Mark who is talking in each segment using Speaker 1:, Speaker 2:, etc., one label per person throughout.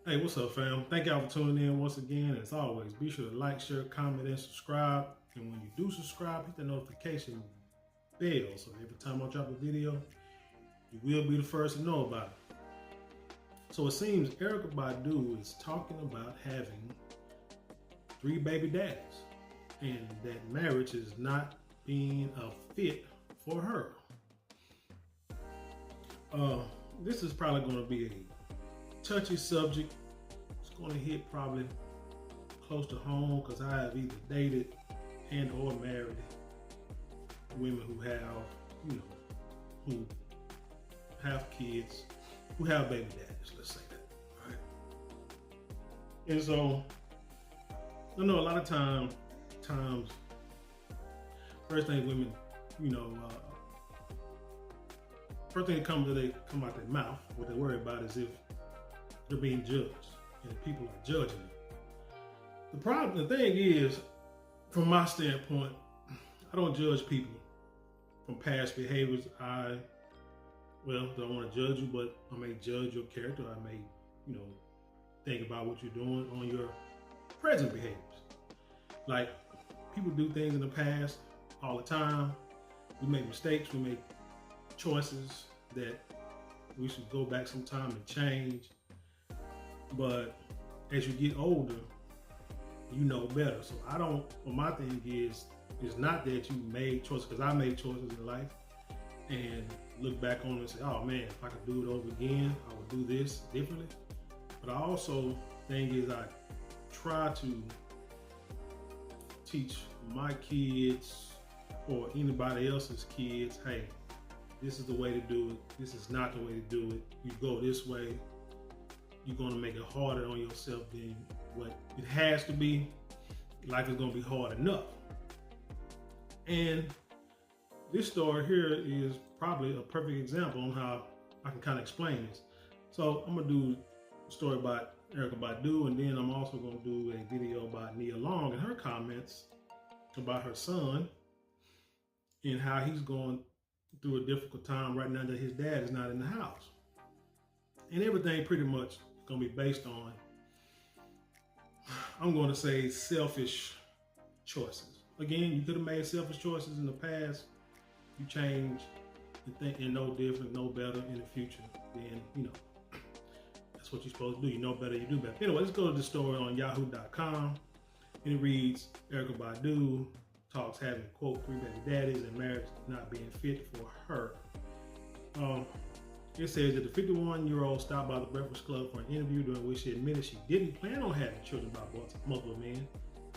Speaker 1: Hey, what's up, fam? Thank y'all for tuning in once again. As always, be sure to like, share, comment, and subscribe. And when you do subscribe, hit the notification bell so every time I drop a video, you will be the first to know about it. So it seems Erykah Badu is talking about having 3 baby daddies and that marriage is not being a fit for her. This is probably going to be a touchy subject. It's going to hit probably close to home because I have either dated and or married women who have, who have kids, who have baby daddies, let's say that, right? And so, I know a lot of times, first thing women, first thing that come out their mouth, what they worry about is if they're being judged and people are judging them. The thing is, from my standpoint, I don't judge people from past behaviors. I don't want to judge you, but I may judge your character. I may, think about what you're doing on your present behaviors. Like, people do things in the past all the time. We make mistakes, we make choices that we should go back sometime and change. But as you get older, you know better. So my thing is not that you made choices, because I made choices in life and look back on it and say, oh man, if I could do it over again, I would do this differently. But I also think is I try to teach my kids or anybody else's kids, hey, this is the way to do it. This is not the way to do it. You go this way, you're going to make it harder on yourself than what it has to be. Life is going to be hard enough. And this story here is probably a perfect example on how I can kind of explain this. So I'm going to do a story about Erykah Badu, and then I'm also going to do a video about Nia Long and her comments about her son and how he's going through a difficult time right now that his dad is not in the house. And everything pretty much going to be based on, I'm going to say, selfish choices. Again, you could have made selfish choices in the past. You change and think and know different, know better in the future. Then, that's what you're supposed to do. You know better, you do better. Anyway, let's go to the story on yahoo.com. And it reads, Erykah Badu talks having, quote, 3 baby daddies and marriage not being fit for her. It says that the 51-year-old stopped by the Breakfast Club for an interview during which she admitted she didn't plan on having children by multiple men,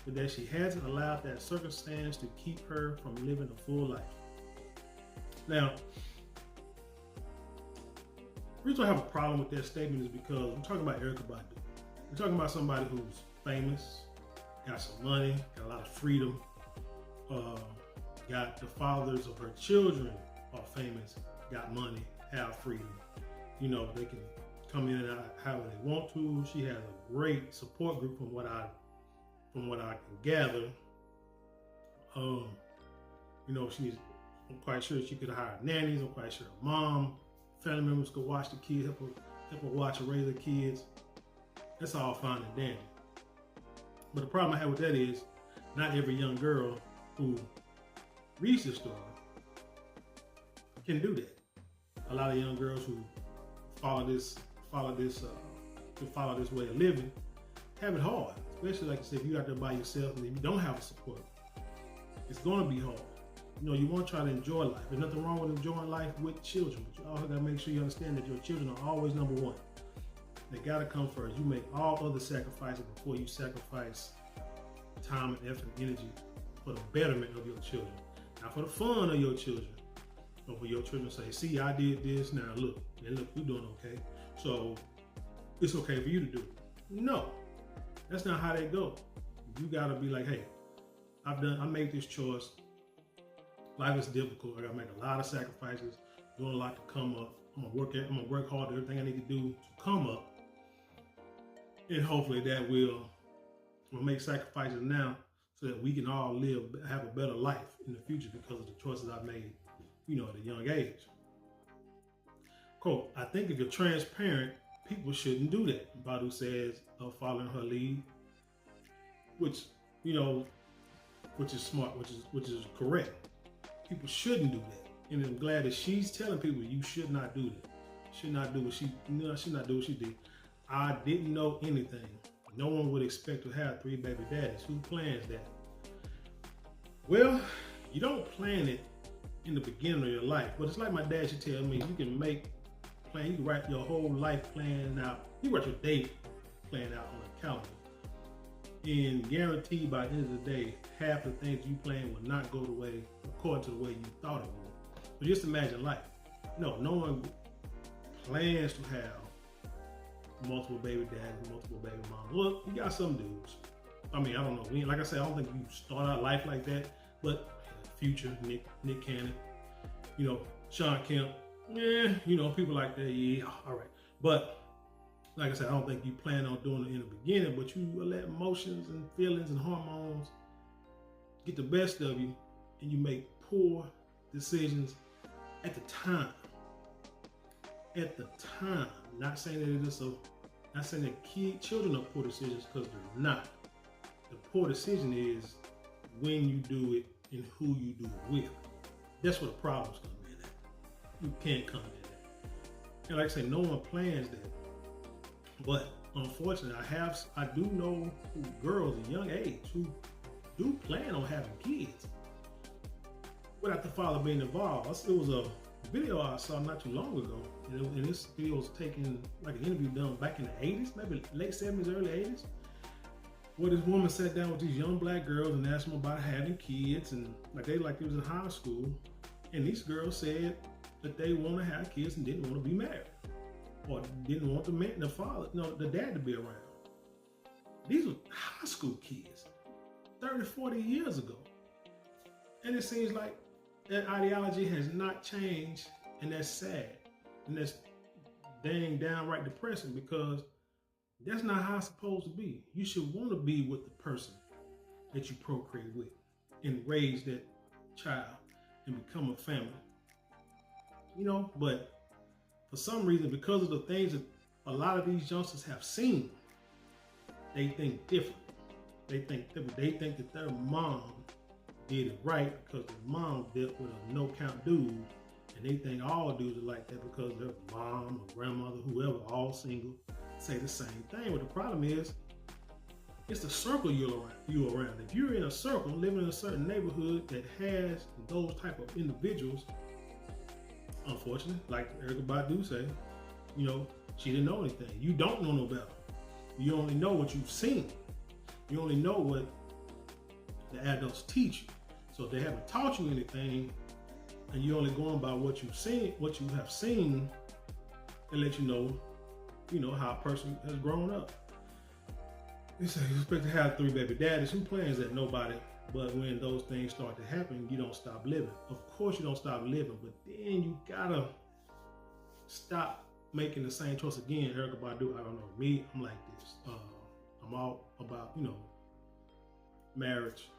Speaker 1: but that she hasn't allowed that circumstance to keep her from living a full life. Now, the reason I have a problem with that statement is because we're talking about Erykah Badu. We're talking about somebody who's famous, got some money, got a lot of freedom, got the fathers of her children are famous, got money, have freedom. They can come in and out however they want to. She has a great support group from what I can gather. I'm quite sure she could hire nannies. I'm quite sure her mom, family members could watch the kids, help her watch and raise her kids. That's all fine and dandy. But the problem I have with that is not every young girl who reads this story can do that. A lot of young girls who follow this way of living have it hard. Especially, like I said, if you're out there by yourself and you don't have a support, it's going to be hard. You want to try to enjoy life. There's nothing wrong with enjoying life with children, but you also got to make sure you understand that your children are always number one. They got to come first. You make all other sacrifices before you sacrifice time and effort and energy for the betterment of your children, not for the fun of your children. Or for your children to say, see, I did this, now look, you're doing okay. So it's okay for you to do it. No, that's not how they go. You gotta be like, hey, I made this choice. Life is difficult. I gotta make a lot of sacrifices, doing a lot to come up. I'm gonna work hard at everything I need to do to come up. And hopefully I'm gonna make sacrifices now so that we can all have a better life in the future because of the choices I made, at a young age. Quote, I think if you're transparent, people shouldn't do that. Badu says following her lead, which, you know, which is smart, which is correct. People shouldn't do that. And I'm glad that she's telling people you should not do that. Should not do what she, should not do what she did. I didn't know anything. No one would expect to have 3 baby daddies. Who plans that? Well, you don't plan it in the beginning of your life, but it's like my dad should tell me, you can make plan, you can write your whole life plan out. You write your day plan out on a calendar. And guaranteed by the end of the day, half the things you plan will not go the way, according to the way you thought it would. But just imagine life. No one plans to have multiple baby daddies, multiple baby moms. Well, you got some dudes. I mean, I don't know. Like I said, I don't think you start out life like that. But Future, Nick Cannon, you know, Sean Kemp, yeah, you know, people like that, yeah, all right. But like I said, I don't think you plan on doing it in the beginning, but you let emotions and feelings and hormones get the best of you, and you make poor decisions at the time. At the time, not saying that it is so. Not saying that children are poor decisions, because they're not. The poor decision is when you do it and who you do it with. That's where the problems come in at. You can't come in at. And like I say, no one plans that. But unfortunately, I do know girls at a young age who do plan on having kids without the father being involved. It was a video I saw not too long ago, and this video was taken, like an interview done back in the 80s, maybe late 70s, early 80s, where this woman sat down with these young black girls and asked them about having kids, and like they was in high school, and these girls said that they want to have kids and didn't want to be married, or didn't want the dad to be around. These were high school kids, 30, 40 years ago. And it seems like that ideology has not changed, and that's sad. And that's dang downright depressing, because that's not how it's supposed to be. You should want to be with the person that you procreate with and raise that child and become a family. You know, but for some reason, because of the things that a lot of these youngsters have seen, they think different. They think that their mom did it right because their mom dealt with a no-count dude, and they think all dudes are like that because their mom or grandmother, whoever, all single, say the same thing. But the problem is, it's the circle you're around. If you're in a circle, living in a certain neighborhood that has those type of individuals, unfortunately, like Erykah Badu say, you know, she didn't know anything. You don't know no better. You only know what you've seen. You only know what the adults teach you. So if they haven't taught you anything, and you're only going by what you've seen, what you have seen, and let you know how a person has grown up. You say you expect to have 3 baby daddies. Who plans that? Nobody. But when those things start to happen, you don't stop living. Of course you don't stop living, but then you gotta stop making the same choice again. Erykah Badu, I don't know, me, I'm like this. I'm all about, marriage.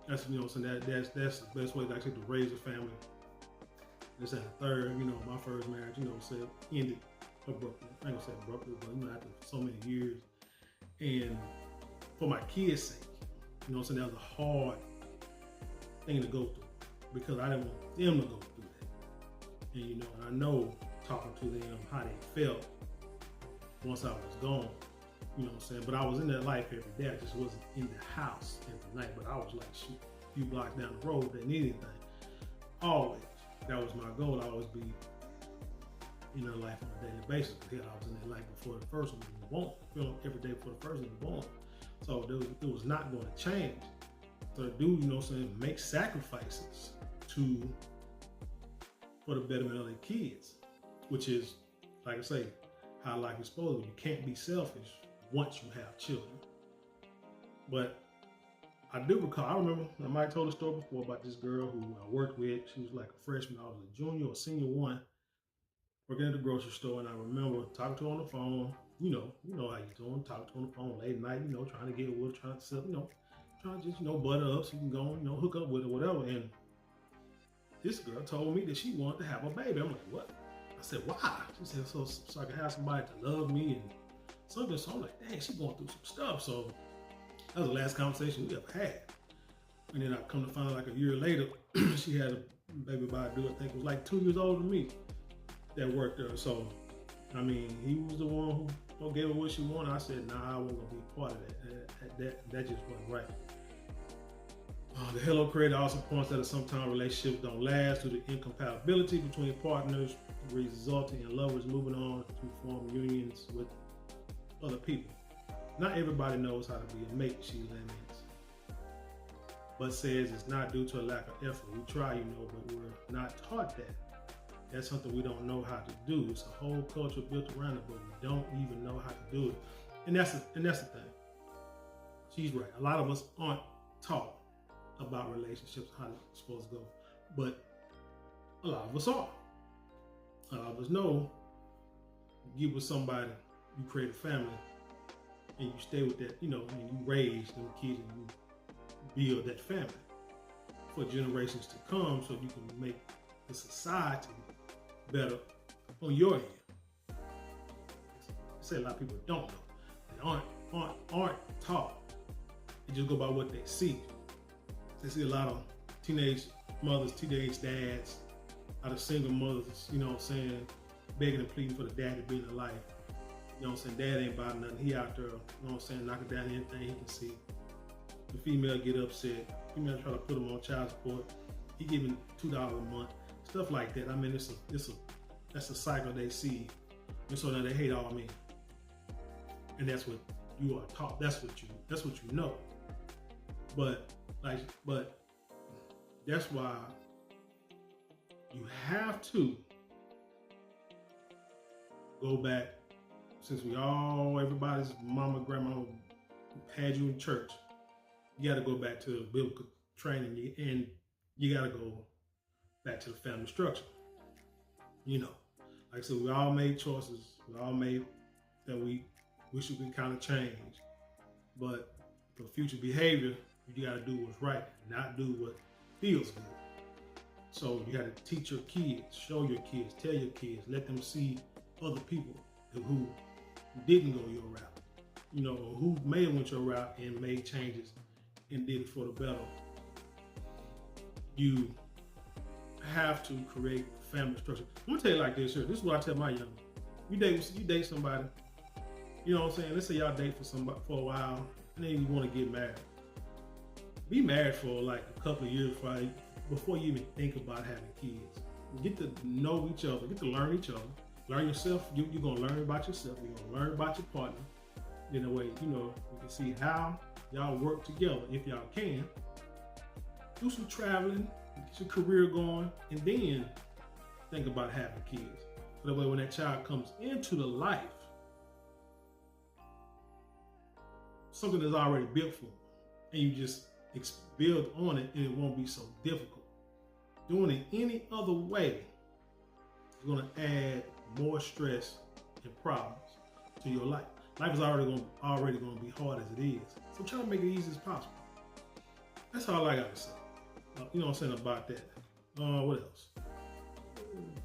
Speaker 1: That's that's the best way actually to raise a family. This and the third, my first marriage, said ended abruptly. I ain't gonna say abruptly, but after so many years. And for my kids' sake, that was a hard thing to go through, because I didn't want them to go through that. And I know talking to them how they felt once I was gone. But I was in their life every day. I just wasn't in the house every night. But I was like, shoot, a few blocks down the road, if they need anything. Always. That was my goal. I always be in their life on a daily basis. Because I was in their life before the first one was born. Every day before the first one was born. So it was not going to change. So the dude, make sacrifices for the betterment of their kids. Which is, like I say, how life is supposed to be. You can't be selfish once you have children. But I do recall, I remember, I might have told a story before about this girl who I worked with. She was like a freshman. I was a junior or senior one, working at the grocery store. And I remember talking to her on the phone. You know how you doing, talk to her on the phone late at night, trying to get with her, trying to sell, trying to just, butter up so you can go, hook up with her, whatever. And this girl told me that she wanted to have a baby. I'm like, what? I said, why? She said, so I can have somebody to love me and something. So I'm like, dang, she's going through some stuff. So that was the last conversation we ever had. And then I come to find out like a year later, she had a baby Badu, I think it was like 2 years older than me, that worked there. So, I mean, he was the one who gave her what she wanted. I said, nah, I wasn't gonna be part of that. That just wasn't right. The Hello Creator also points out that sometimes relationships don't last due to incompatibility between partners, resulting in lovers moving on to form unions with other people. Not everybody knows how to be a mate, she laments, but says it's not due to a lack of effort. We try, but we're not taught that. That's something we don't know how to do. It's a whole culture built around it, but we don't even know how to do it. And that's the thing. She's right. A lot of us aren't taught about relationships, how it's supposed to go, but a lot of us are. A lot of us know you get with somebody, you create a family, and you stay with that, and you raise them kids and you build that family for generations to come so you can make the society better on your end. I say a lot of people don't know. They aren't taught. They just go by what they see. They see a lot of teenage mothers, teenage dads, a lot of single mothers, begging and pleading for the dad to be in their life. Dad ain't about nothing. He out there, knocking down anything he can see. The female get upset. Female try to put him on child support. He giving $2 a month. Stuff like that. I mean, that's a cycle they see. And so now they hate all men. And that's what you are taught. That's what you know. But that's why you have to go back, since everybody's mama, grandma had you in church. You got to go back to biblical training, and you got to go back to the family structure. Like I said, we all made choices. We all made that we wish we could kind of change. But for future behavior, you got to do what's right, not do what feels good. So you got to teach your kids, show your kids, tell your kids, let them see other people who didn't go your route, or who may have went your route and made changes and did it for the better. You have to create family structure. I'm gonna tell you like this here. This is what I tell my young. You date somebody. You know what I'm saying? Let's say y'all date for a while, and then you want to get married. Be married for like a couple of years before you even think about having kids. Get to know each other. Get to learn each other. Learn yourself. You're gonna learn about yourself. You're gonna learn about your partner. In a way, you can see how y'all work together if y'all can. Do some traveling, get your career going, and then think about having kids. So that way, when that child comes into the life, something is already built for them, and you just build on it, and it won't be so difficult. Doing it any other way is going to add more stress and problems to your life. Life is already going to be hard as it is. So try to make it easy as possible. That's all I got to say. You know what I'm saying about that. What else?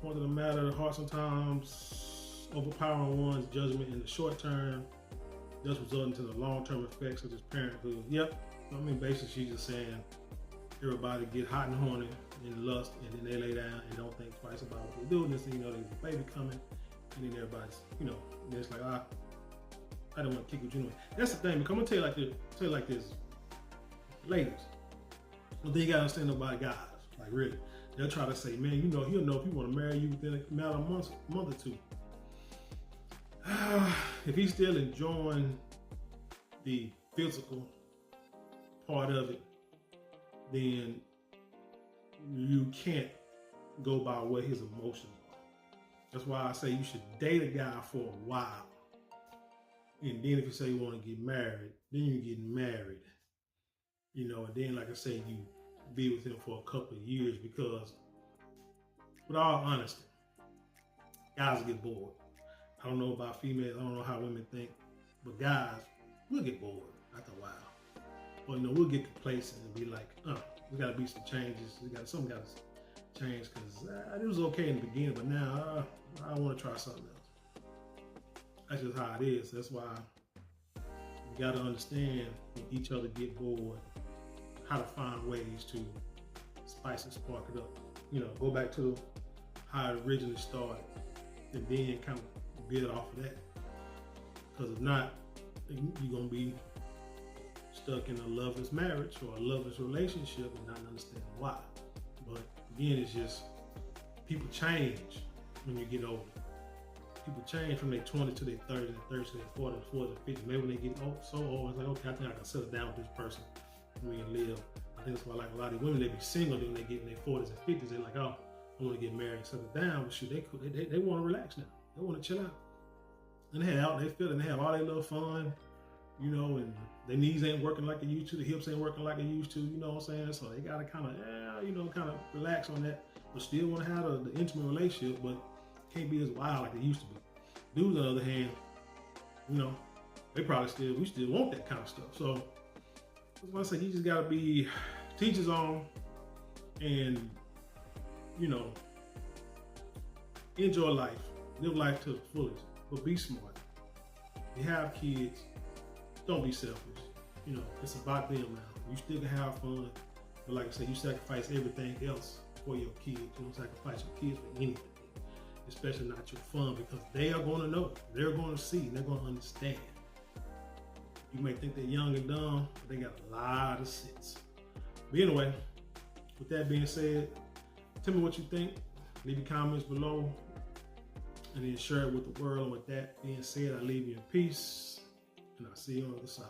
Speaker 1: Point of the matter, the heart sometimes overpowering one's judgment in the short term, thus resulting to the long-term effects such as parenthood. Yep. I mean, basically she's just saying everybody get hot and horny and lust, and then they lay down and don't think twice about what they're doing. This thing, there's a baby coming, and then everybody's, and it's like, I don't want to kick with you anyway. That's the thing. Because I'm gonna tell you like this, ladies. One thing you gotta understand about guys, like really, they'll try to say, man, he'll know if he want to marry you within a matter of month or two. If he's still enjoying the physical part of it, then you can't go by what his emotions are. That's why I say you should date a guy for a while. And then if you say you want to get married, then you get married. And then, like I say, you be with him for a couple of years, because with all honesty, guys get bored. I don't know about females, I don't know how women think, but guys, we'll get bored after a while. But we'll get to places and be like, there's gotta be some changes. Something gotta change, because it was okay in the beginning, but now I I want to try something else. That's just how it is. That's why you got to understand when each other get bored, how to find ways to spice and spark it up. You know, go back to how it originally started, and then kind of build off of that. Because if not, you're gonna be stuck in a loveless marriage or a loveless relationship and not understand why. But again, it's just people change when you get older. People change from their 20s to their 30s, their 30s to their 40s, 40s to 50s. Maybe when they get so old, it's like, okay, I think I can settle down with this person and we can live. I think that's why, like, a lot of women, they be single, then they get in their 40s and 50s, they're like, oh, I want to get married and settle down. But shoot, they want to relax now. They want to chill out. And they have all their little fun, you know, and their knees ain't working like they used to, the hips ain't working like they used to, you know what I'm saying? So they gotta kind of relax on that, but still want to have the intimate relationship, but can't be as wild like they used to be. Dudes, on the other hand, you know, we still want that kind of stuff. So that's why I say you just gotta be teachers on, and you know, enjoy life, live life to the fullest, but be smart. You have kids, don't be selfish. You know, it's about them now. You still can have fun, but like I said, you sacrifice everything else for your kids. You don't sacrifice your kids for anything, especially not your fun, because they are going to know, they're going to see, they're going to understand. You may think they're young and dumb, but they got a lot of sense. But anyway, with that being said, tell me what you think. Leave your comments below, and then share it with the world. And with that being said, I leave you in peace, and I'll see you on the other side.